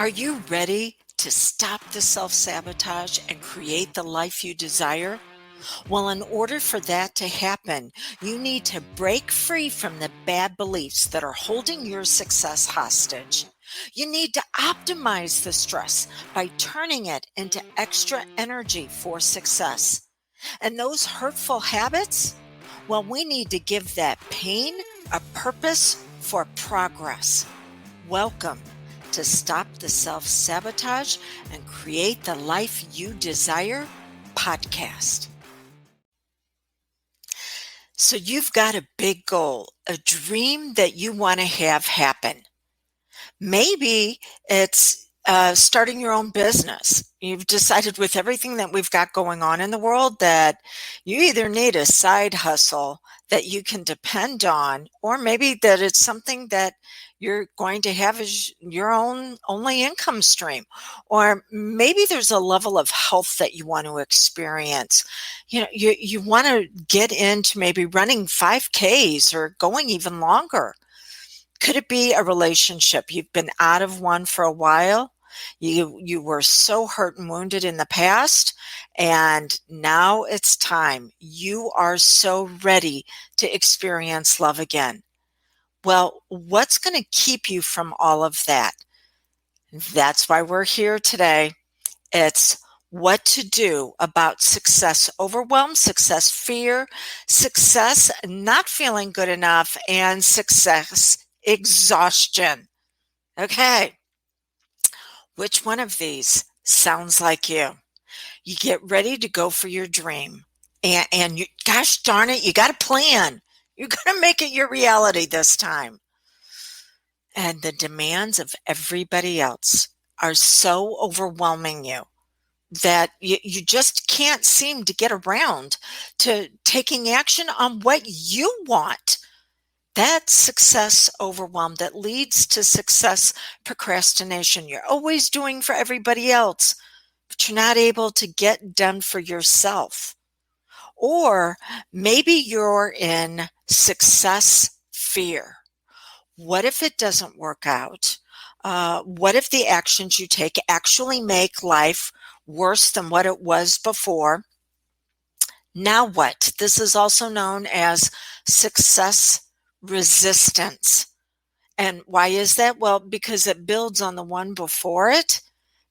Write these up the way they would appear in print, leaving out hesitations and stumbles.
Are you ready to stop the self-sabotage and create the life you desire? Well, in order for that to happen, you need to break free from the bad beliefs that are holding your success hostage. You need to optimize the stress by turning it into extra energy for success. And those hurtful habits? Well, we need to give that pain a purpose for progress. Welcome to Stop the Self Sabotage and Create the Life You Desire podcast. So, you've got a big goal, a dream that you want to have happen. Maybe it's starting your own business. You've decided with everything that we've got going on in the world that you either need a side hustle that you can depend on, or maybe that it's something that you're going to have as your own only income stream. Or maybe there's a level of health that you want to experience. You want to get into maybe running 5Ks or going even longer. Could it be a relationship? You've been out of one for a while. You were so hurt and wounded in the past, and now it's time. You are so ready to experience love again. Well, what's going to keep you from all of that? That's why we're here today. It's what to do about success overwhelm, success fear, success not feeling good enough, and success exhaustion. Okay. Which one of these sounds like you? You get ready to go for your dream. And you, gosh darn it, you got a plan. You're going to make it your reality this time. And the demands of everybody else are so overwhelming you that you just can't seem to get around to taking action on what you want. That's success overwhelm that leads to success procrastination. You're always doing for everybody else, but you're not able to get done for yourself. Or maybe you're in success fear. What if it doesn't work out? What if the actions you take actually make life worse than what it was before? Now what? This is also known as success resistance. And why is that? Well, because it builds on the one before it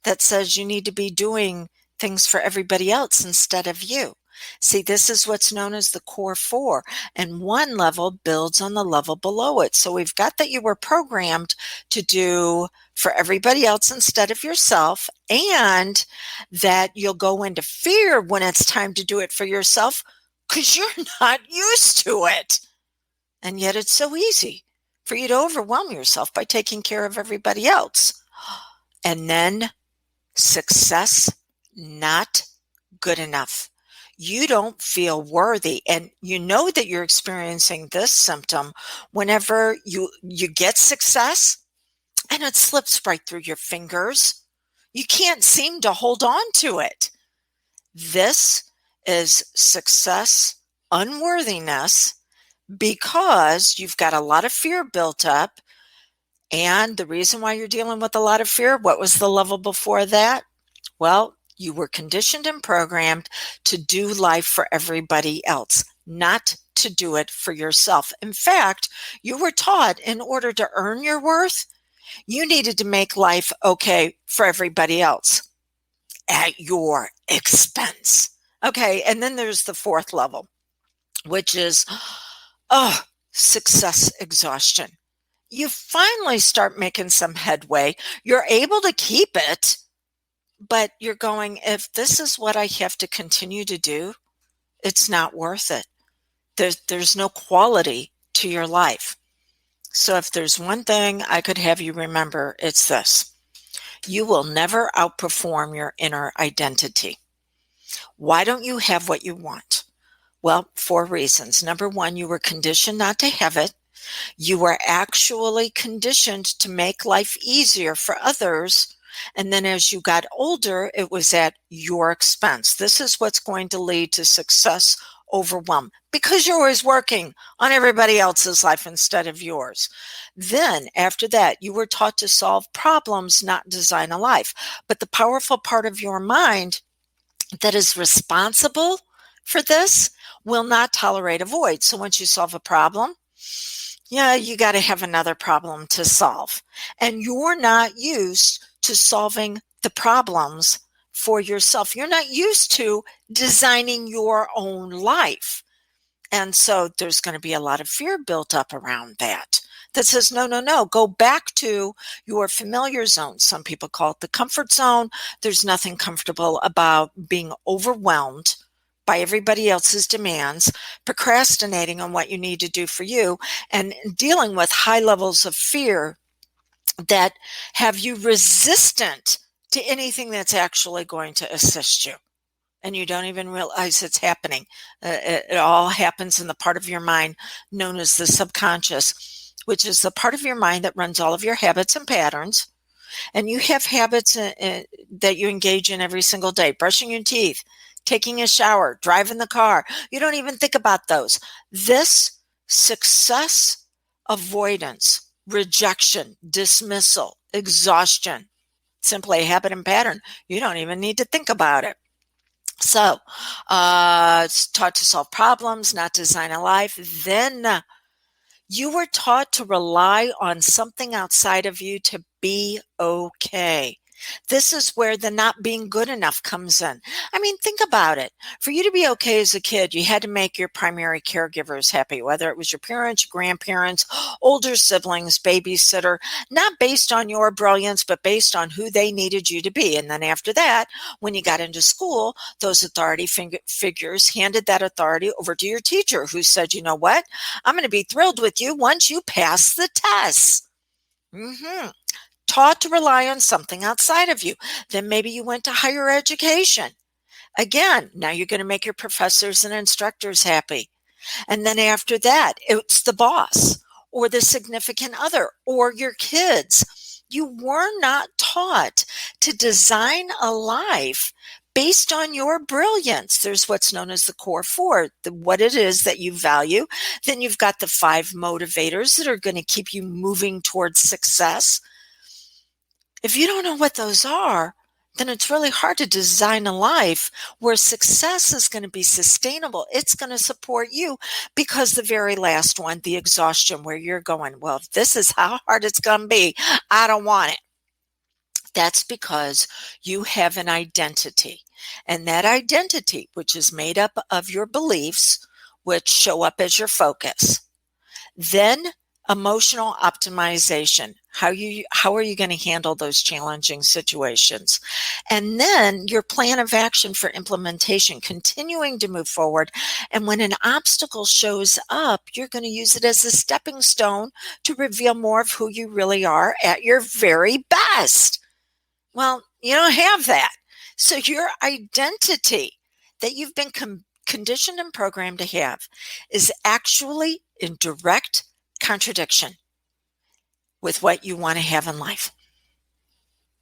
that says you need to be doing things for everybody else instead of you. See, this is what's known as the core four, and one level builds on the level below it. So we've got that you were programmed to do for everybody else instead of yourself, and that you'll go into fear when it's time to do it for yourself because you're not used to it. And yet it's so easy for you to overwhelm yourself by taking care of everybody else. And then success not good enough. You don't feel worthy, and you know that you're experiencing this symptom whenever you get success and it slips right through your fingers. You can't seem to hold on to it. This is success unworthiness because you've got a lot of fear built up. And the reason why you're dealing with a lot of fear, what was the level before that? Well, you were conditioned and programmed to do life for everybody else, not to do it for yourself. In fact, you were taught in order to earn your worth, you needed to make life okay for everybody else at your expense. Okay, and then there's the fourth level, which is success exhaustion. You finally start making some headway. You're able to keep it, but you're going, if this is what I have to continue to do, it's not worth it. There's no quality to your life. So if there's one thing I could have you remember, it's this. You will never outperform your inner identity. Why don't you have what you want? Well, 4 reasons. Number 1, you were conditioned not to have it. You were actually conditioned to make life easier for others. And then as you got older, it was at your expense. This is what's going to lead to success overwhelm because you're always working on everybody else's life instead of yours. Then after that, you were taught to solve problems, not design a life. But the powerful part of your mind that is responsible for this will not tolerate a void. So once you solve a problem, yeah, you got to have another problem to solve. And you're not used to solving the problems for yourself. You're not used to designing your own life. And so there's going to be a lot of fear built up around that. That says, no, no, no, go back to your familiar zone. Some people call it the comfort zone. There's nothing comfortable about being overwhelmed by everybody else's demands, procrastinating on what you need to do for you, and dealing with high levels of fear that have you resistant to anything that's actually going to assist you. And you don't even realize it's happening. It all happens in the part of your mind known as the subconscious, which is the part of your mind that runs all of your habits and patterns. And you have habits that you engage in every single day: brushing your teeth, taking a shower, driving the car. You don't even think about those. This success avoidance, rejection, dismissal, exhaustion, simply a habit and pattern. You don't even need to think about it. So it's taught to solve problems, not design a life. Then you were taught to rely on something outside of you to be okay. This is where the not being good enough comes in. I mean, think about it. For you to be okay as a kid, you had to make your primary caregivers happy, whether it was your parents, your grandparents, older siblings, babysitter, not based on your brilliance, but based on who they needed you to be. And then after that, when you got into school, those authority figures handed that authority over to your teacher, who said, you know what? I'm going to be thrilled with you once you pass the tests. Taught to rely on something outside of you. Then maybe you went to higher education. Again, now you're going to make your professors and instructors happy. And then after that, it's the boss or the significant other or your kids. You were not taught to design a life based on your brilliance. There's what's known as the core four, what it is that you value. Then you've got the 5 motivators that are going to keep you moving towards success. If you don't know what those are, then it's really hard to design a life where success is going to be sustainable. It's going to support you, because the very last one, the exhaustion, where you're going, well, if this is how hard it's going to be, I don't want it. That's because you have an identity. And that identity, which is made up of your beliefs, which show up as your focus. Then emotional optimization. How are you going to handle those challenging situations? And then your plan of action for implementation, continuing to move forward. And when an obstacle shows up, you're going to use it as a stepping stone to reveal more of who you really are at your very best. Well, you don't have that. So your identity that you've been conditioned and programmed to have is actually in direct contradiction with what you want to have in life.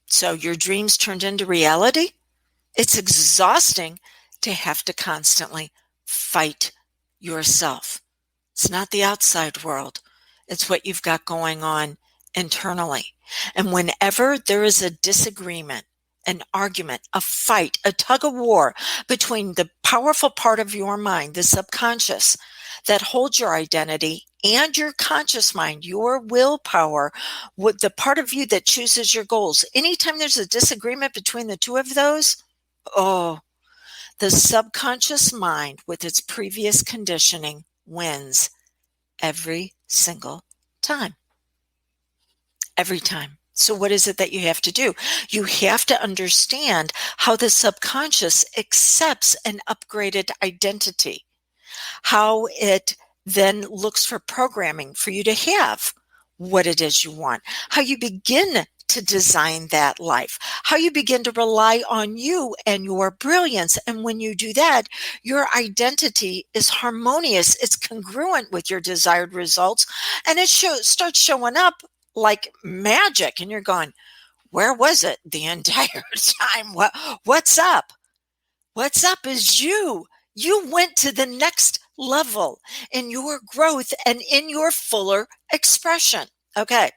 So your dreams turned into reality. It's exhausting to have to constantly fight yourself. It's not the outside world. It's what you've got going on internally. And whenever there is a disagreement, an argument, a fight, a tug of war between the powerful part of your mind, the subconscious, that holds your identity, and your conscious mind, your willpower, with the part of you that chooses your goals. Anytime there's a disagreement between the two of those, the subconscious mind with its previous conditioning wins every single time. Every time. So what is it that you have to do? You have to understand how the subconscious accepts an upgraded identity, how it then looks for programming for you to have what it is you want, how you begin to design that life, how you begin to rely on you and your brilliance. And when you do that, your identity is harmonious. It's congruent with your desired results. And it starts showing up like magic. And you're going, where was it the entire time? What's up? What's up is you. You went to the next level in your growth and in your fuller expression. Okay.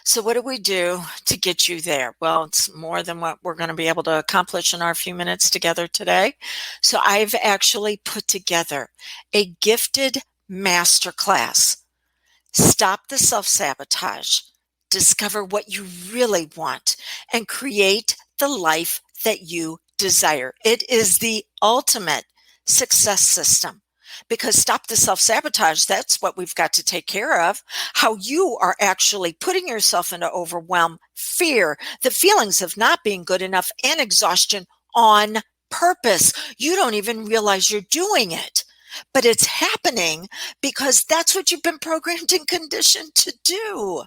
So, what do we do to get you there? Well, it's more than what we're going to be able to accomplish in our few minutes together today. So, I've actually put together a gifted masterclass. Stop the self sabotage, discover what you really want, and create the life that you desire. It is the ultimate success system because stop the self sabotage, that's what we've got to take care of. How you are actually putting yourself into overwhelm, fear, the feelings of not being good enough, and exhaustion on purpose. You don't even realize you're doing it, but it's happening because that's what you've been programmed and conditioned to do.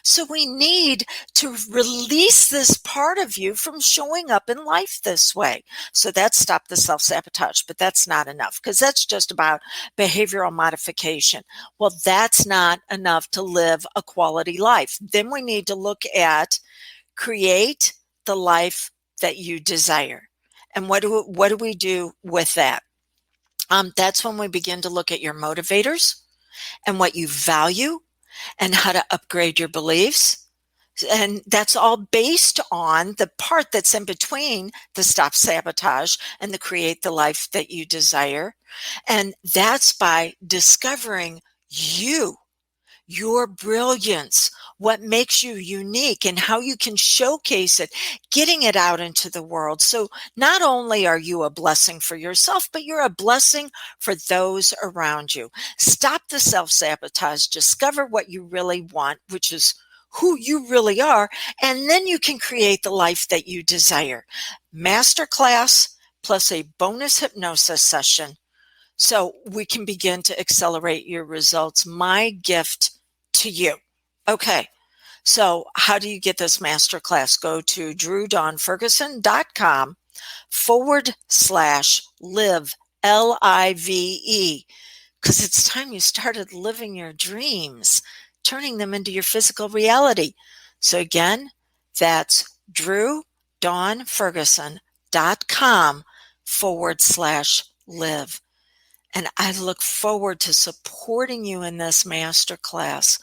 So we need to release this part of you from showing up in life this way. So that's stop the self sabotage, but that's not enough because that's just about behavioral modification. Well, that's not enough to live a quality life. Then we need to look at create the life that you desire. And what do we do with that? That's when we begin to look at your motivators and what you value and how to upgrade your beliefs. And that's all based on the part that's in between the stop sabotage and the create the life that you desire. And that's by discovering you, your brilliance, what makes you unique and how you can showcase it, getting it out into the world. So not only are you a blessing for yourself, but you're a blessing for those around you. Stop the self-sabotage, discover what you really want, which is who you really are, and then you can create the life that you desire. Masterclass plus a bonus hypnosis session so we can begin to accelerate your results. My gift to you. Okay. So how do you get this masterclass? Go to drewdonferguson.com/live, LIVE, because it's time you started living your dreams, turning them into your physical reality. So again, that's drewdonferguson.com/live. And I look forward to supporting you in this masterclass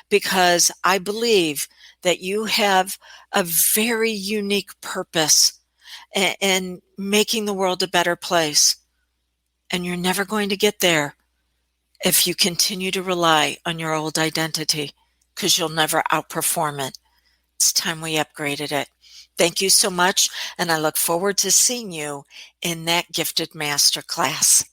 because I believe that you have a very unique purpose in making the world a better place. And you're never going to get there if you continue to rely on your old identity because you'll never outperform it. It's time we upgraded it. Thank you so much. And I look forward to seeing you in that gifted masterclass.